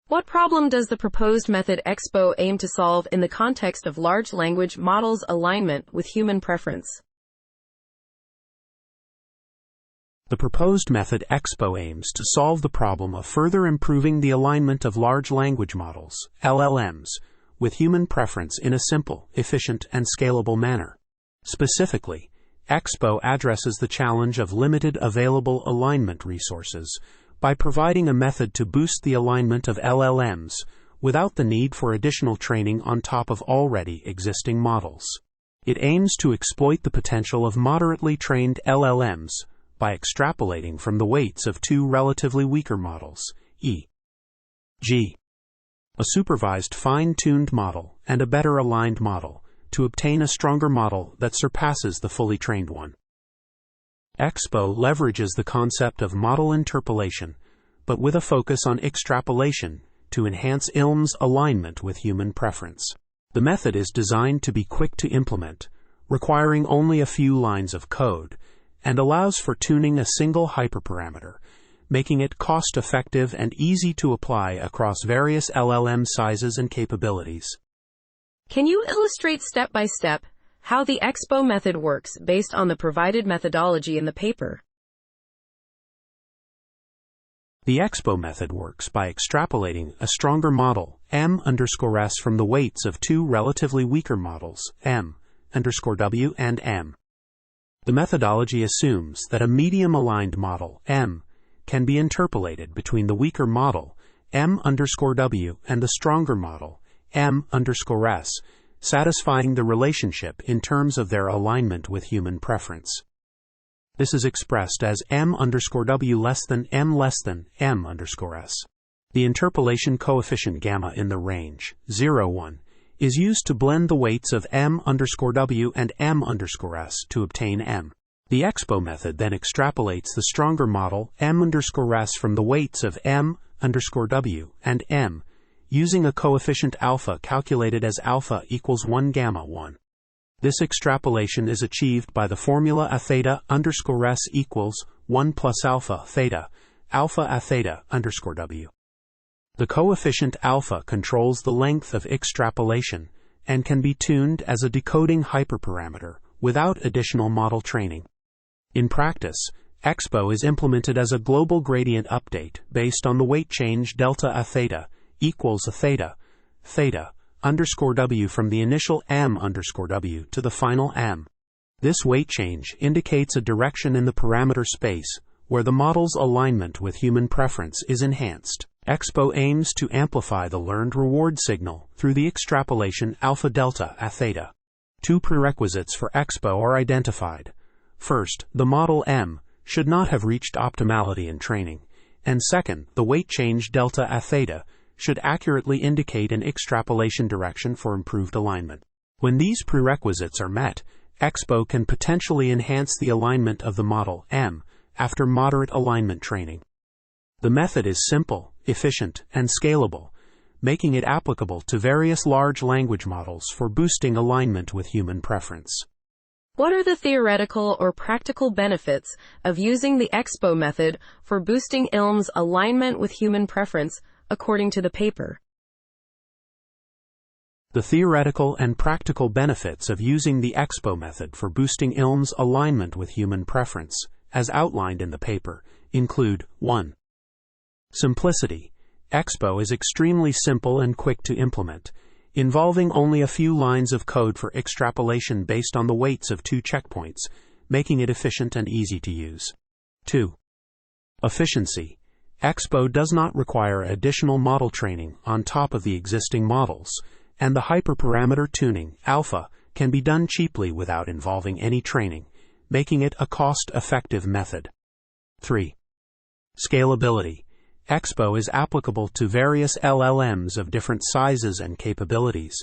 What problem does the proposed method EXPO aim to solve in the context of large language models' alignment with human preference? The proposed method EXPO aims to solve the problem of further improving the alignment of large language models, LLMs, with human preference in a simple, efficient, and scalable manner. Specifically, EXPO addresses the challenge of limited available alignment resources by providing a method to boost the alignment of LLMs without the need for additional training on top of already existing models. It aims to exploit the potential of moderately trained LLMs by extrapolating from the weights of two relatively weaker models, e.g., a supervised fine-tuned model and a better aligned model, to obtain a stronger model that surpasses the fully trained one. EXPO leverages the concept of model interpolation, but with a focus on extrapolation to enhance ILM's alignment with human preference. The method is designed to be quick to implement, requiring only a few lines of code, and allows for tuning a single hyperparameter, making it cost-effective and easy to apply across various LLM sizes and capabilities. Can you illustrate step-by-step how the EXPO method works based on the provided methodology in the paper? The EXPO method works by extrapolating a stronger model, M_S, from the weights of two relatively weaker models, M_W and M. The methodology assumes that a medium-aligned model, M, can be interpolated between the weaker model, M_W, and the stronger model, M_S, satisfying the relationship in terms of their alignment with human preference. This is expressed as M_W less than M_S. The interpolation coefficient gamma in the range 0,1 is used to blend the weights of M_W and M_S to obtain M. The EXPO method then extrapolates the stronger model M_S from the weights of M_W and M, using a coefficient alpha calculated as alpha equals 1 gamma 1. This extrapolation is achieved by the formula a theta_s equals 1 plus alpha a theta_w. The coefficient alpha controls the length of extrapolation and can be tuned as a decoding hyperparameter without additional model training. In practice, EXPO is implemented as a global gradient update based on the weight change delta a theta equals a theta_w from the initial M_W to the final M. This weight change indicates a direction in the parameter space where the model's alignment with human preference is enhanced. EXPO aims to amplify the learned reward signal through the extrapolation alpha delta a theta. Two prerequisites for EXPO are identified. First, the model M should not have reached optimality in training, and second, the weight change delta a theta should accurately indicate an extrapolation direction for improved alignment. When these prerequisites are met, EXPO can potentially enhance the alignment of the model M after moderate alignment training. The method is simple, efficient, and scalable, making it applicable to various large language models for boosting alignment with human preference. What are the theoretical or practical benefits of using the EXPO method for boosting ILM's alignment with human preference, according to the paper? The theoretical and practical benefits of using the EXPO method for boosting ILM's alignment with human preference, as outlined in the paper, include 1. Simplicity. EXPO is extremely simple and quick to implement, involving only a few lines of code for extrapolation based on the weights of two checkpoints, making it efficient and easy to use. 2. Efficiency. EXPO does not require additional model training on top of the existing models, and the hyperparameter tuning, alpha, can be done cheaply without involving any training, making it a cost-effective method. 3. Scalability. EXPO is applicable to various LLMs of different sizes and capabilities,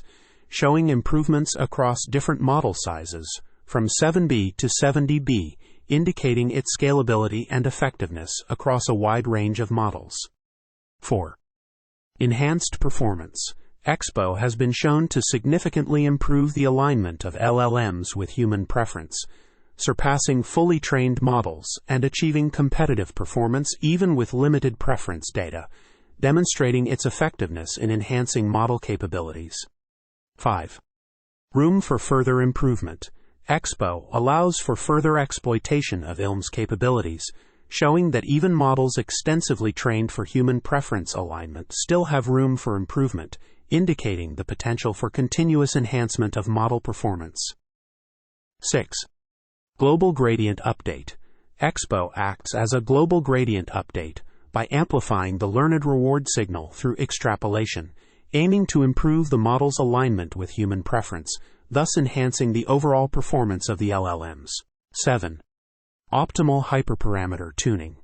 showing improvements across different model sizes, from 7B to 70B, indicating its scalability and effectiveness across a wide range of models. 4. Enhanced performance. EXPO has been shown to significantly improve the alignment of LLMs with human preference, surpassing fully trained models and achieving competitive performance even with limited preference data, demonstrating its effectiveness in enhancing model capabilities. 5. Room for further improvement. EXPO allows for further exploitation of ILM's capabilities, showing that even models extensively trained for human preference alignment still have room for improvement, indicating the potential for continuous enhancement of model performance. 6. Global Gradient Update. EXPO acts as a global gradient update by amplifying the learned reward signal through extrapolation, aiming to improve the model's alignment with human preference, thus enhancing the overall performance of the LLMs. 7. Optimal hyperparameter tuning.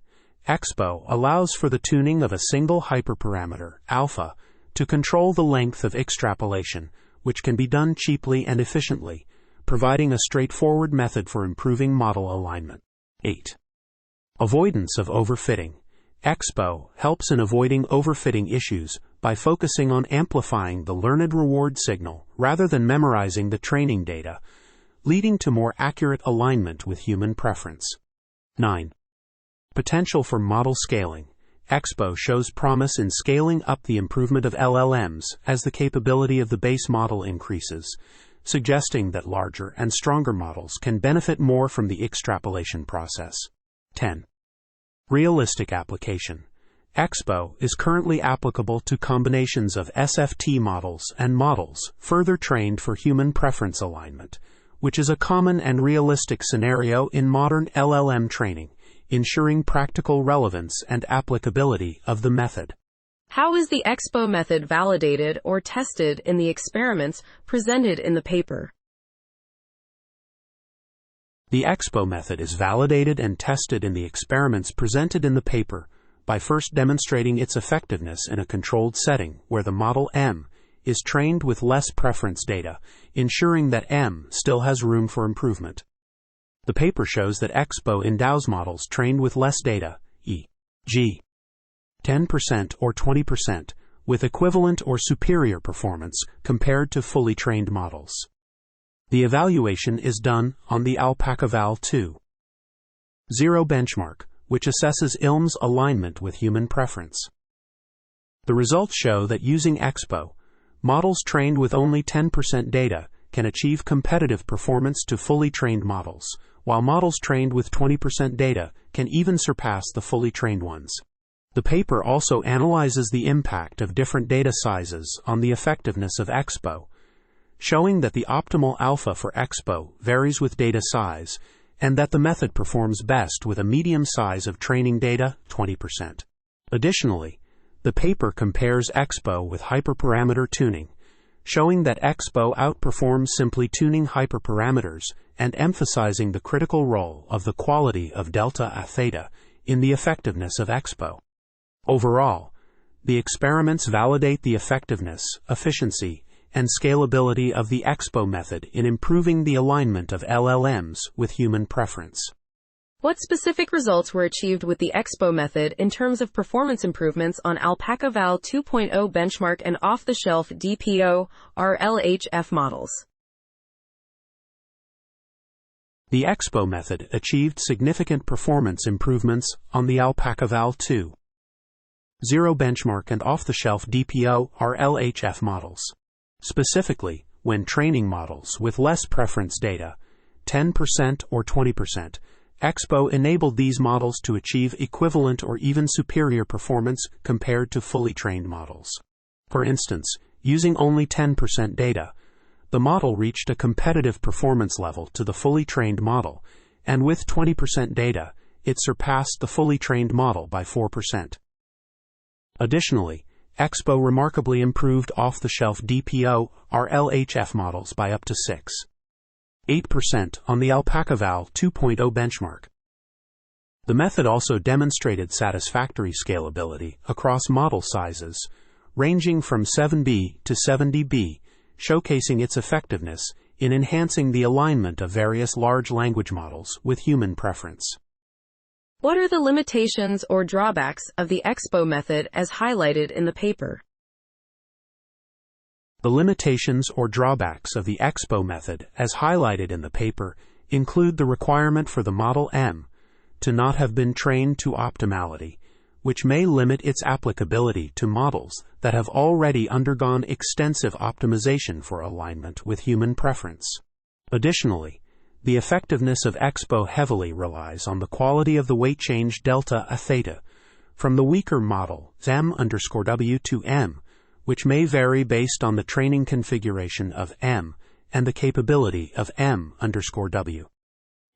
EXPO allows for the tuning of a single hyperparameter, alpha, to control the length of extrapolation, which can be done cheaply and efficiently, providing a straightforward method for improving model alignment. 8. Avoidance of overfitting. EXPO helps in avoiding overfitting issues by focusing on amplifying the learned reward signal rather than memorizing the training data, leading to more accurate alignment with human preference. 9. Potential for model scaling. EXPO shows promise in scaling up the improvement of LLMs as the capability of the base model increases, suggesting that larger and stronger models can benefit more from the extrapolation process. 10. Realistic application. EXPO is currently applicable to combinations of SFT models and models further trained for human preference alignment, which is a common and realistic scenario in modern LLM training, ensuring practical relevance and applicability of the method. How is the EXPO method validated or tested in the experiments presented in the paper? The EXPO method is validated and tested in the experiments presented in the paper by first demonstrating its effectiveness in a controlled setting where the model M is trained with less preference data, ensuring that M still has room for improvement. The paper shows that EXPO endows models trained with less data, e.g., 10% or 20%, with equivalent or superior performance compared to fully trained models. The evaluation is done on the AlpacaVal 2.0 benchmark, which assesses ILM's alignment with human preference. The results show that using EXPO, models trained with only 10% data can achieve competitive performance to fully trained models, while models trained with 20% data can even surpass the fully trained ones. The paper also analyzes the impact of different data sizes on the effectiveness of EXPO, showing that the optimal alpha for EXPO varies with data size, and that the method performs best with a medium size of training data, 20%. Additionally, the paper compares EXPO with hyperparameter tuning, showing that EXPO outperforms simply tuning hyperparameters and emphasizing the critical role of the quality of delta a theta in the effectiveness of EXPO. Overall, the experiments validate the effectiveness, efficiency, and scalability of the EXPO method in improving the alignment of LLMs with human preference. What specific results were achieved with the EXPO method in terms of performance improvements on AlpacaVal 2.0 benchmark and off-the-shelf DPO, RLHF models? The EXPO method achieved significant performance improvements on the AlpacaVal 2.0 benchmark and off-the-shelf DPO, RLHF models. Specifically, when training models with less preference data, 10% or 20%, EXPO enabled these models to achieve equivalent or even superior performance compared to fully trained models. For instance, using only 10% data, the model reached a competitive performance level to the fully trained model, and with 20% data, it surpassed the fully trained model by 4%. Additionally, EXPO remarkably improved off-the-shelf DPO, RLHF models by up to 8% on the AlpacaVal 2.0 benchmark. The method also demonstrated satisfactory scalability across model sizes, ranging from 7B to 70B, showcasing its effectiveness in enhancing the alignment of various large language models with human preference. What are the limitations or drawbacks of the EXPO method as highlighted in the paper? The limitations or drawbacks of the EXPO method as highlighted in the paper include the requirement for the model M to not have been trained to optimality, which may limit its applicability to models that have already undergone extensive optimization for alignment with human preference. Additionally, the effectiveness of EXPO heavily relies on the quality of the weight change delta a theta from the weaker model M_W to M, which may vary based on the training configuration of M and the capability of M_W.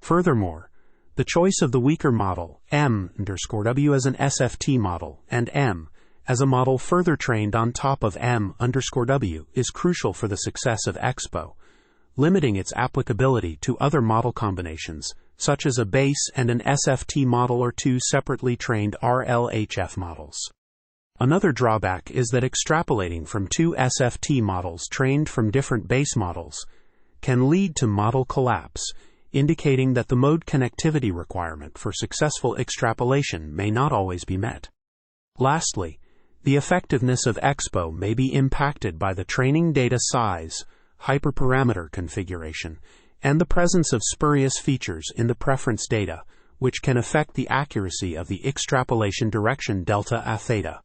Furthermore, the choice of the weaker model M_W as an SFT model and M as a model further trained on top of M_W is crucial for the success of EXPO, limiting its applicability to other model combinations, such as a base and an SFT model or two separately trained RLHF models. Another drawback is that extrapolating from two SFT models trained from different base models can lead to model collapse, indicating that the mode connectivity requirement for successful extrapolation may not always be met. Lastly, the effectiveness of EXPO may be impacted by the training data size, hyperparameter configuration, and the presence of spurious features in the preference data, which can affect the accuracy of the extrapolation direction delta a theta.